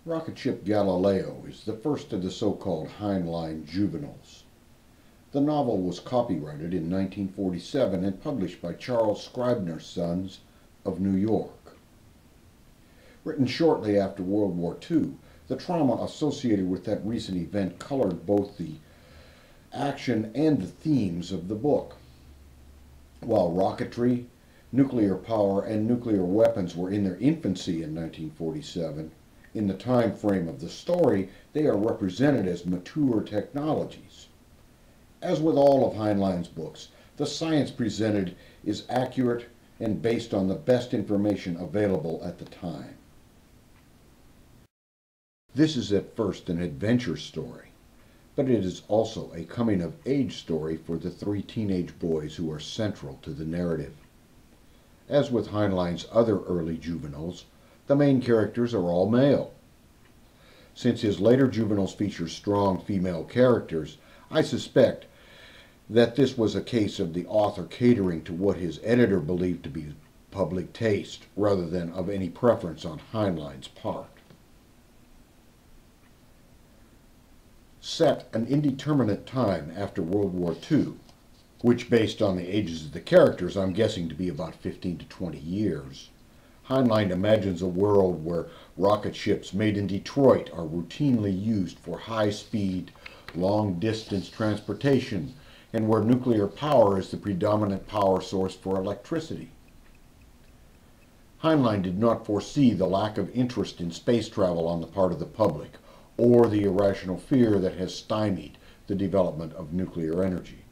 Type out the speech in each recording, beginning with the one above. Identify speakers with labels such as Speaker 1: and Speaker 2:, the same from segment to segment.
Speaker 1: Rocket ship Galileo is the first of the so-called Heinlein juveniles. The novel was copyrighted in 1947 and published by Charles Scribner's Sons of New York. Written shortly after World War II, the trauma associated with that recent event colored both the action and the themes of the book. While rocketry, nuclear power, and nuclear weapons were in their infancy in 1947, in the time frame of the story, they are represented as mature technologies. As with all of Heinlein's books, the science presented is accurate and based on the best information available at the time. This is at first an adventure story, but it is also a coming-of-age story for the three teenage boys who are central to the narrative. As with Heinlein's other early juveniles, the main characters are all male. Since his later juveniles feature strong female characters, I suspect that this was a case of the author catering to what his editor believed to be public taste, rather than of any preference on Heinlein's part. Set an indeterminate time after World War II, which based on the ages of the characters I'm guessing to be about 15 to 20 years, Heinlein imagines a world where rocket ships made in Detroit are routinely used for high-speed, long-distance transportation, and where nuclear power is the predominant power source for electricity. Heinlein did not foresee the lack of interest in space travel on the part of the public, or the irrational fear that has stymied the development of nuclear energy.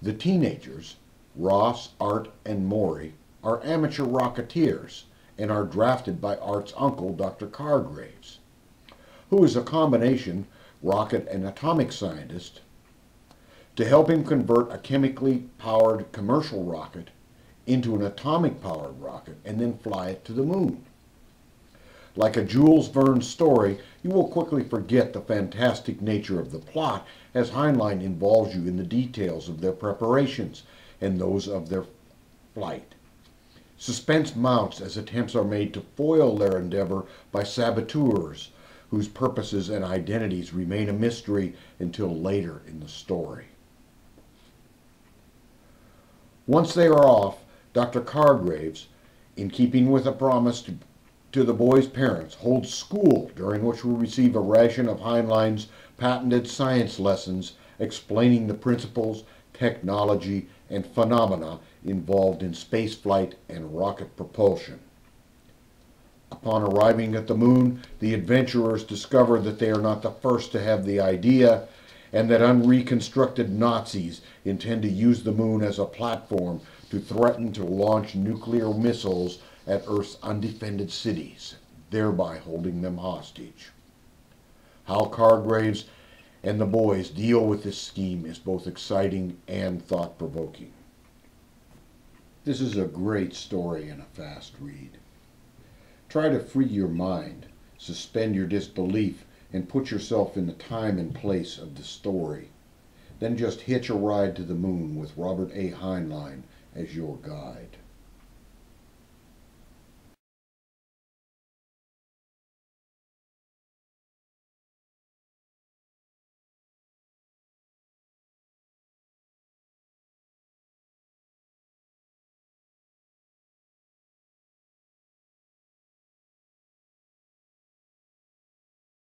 Speaker 1: The teenagers, Ross, Art, and Maury, are amateur rocketeers and are drafted by Art's uncle, Dr. Cargraves, who is a combination rocket and atomic scientist, to help him convert a chemically powered commercial rocket into an atomic powered rocket and then fly it to the moon. Like a Jules Verne story, you will quickly forget the fantastic nature of the plot as Heinlein involves you in the details of their preparations and those of their flight. Suspense mounts as attempts are made to foil their endeavor by saboteurs whose purposes and identities remain a mystery until later in the story. Once they are off, Dr. Cargraves, in keeping with a promise to the boys' parents, holds school during which we receive a ration of Heinlein's patented science lessons explaining the principles, technology, and phenomena involved in spaceflight and rocket propulsion. Upon arriving at the moon, the adventurers discover that they are not the first to have the idea, and that unreconstructed Nazis intend to use the moon as a platform to threaten to launch nuclear missiles at Earth's undefended cities, thereby holding them hostage. How Cargraves and the boys deal with this scheme is both exciting and thought-provoking. This is a great story and a fast read. Try to free your mind, suspend your disbelief, and put yourself in the time and place of the story. Then just hitch a ride to the moon with Robert A. Heinlein as your guide.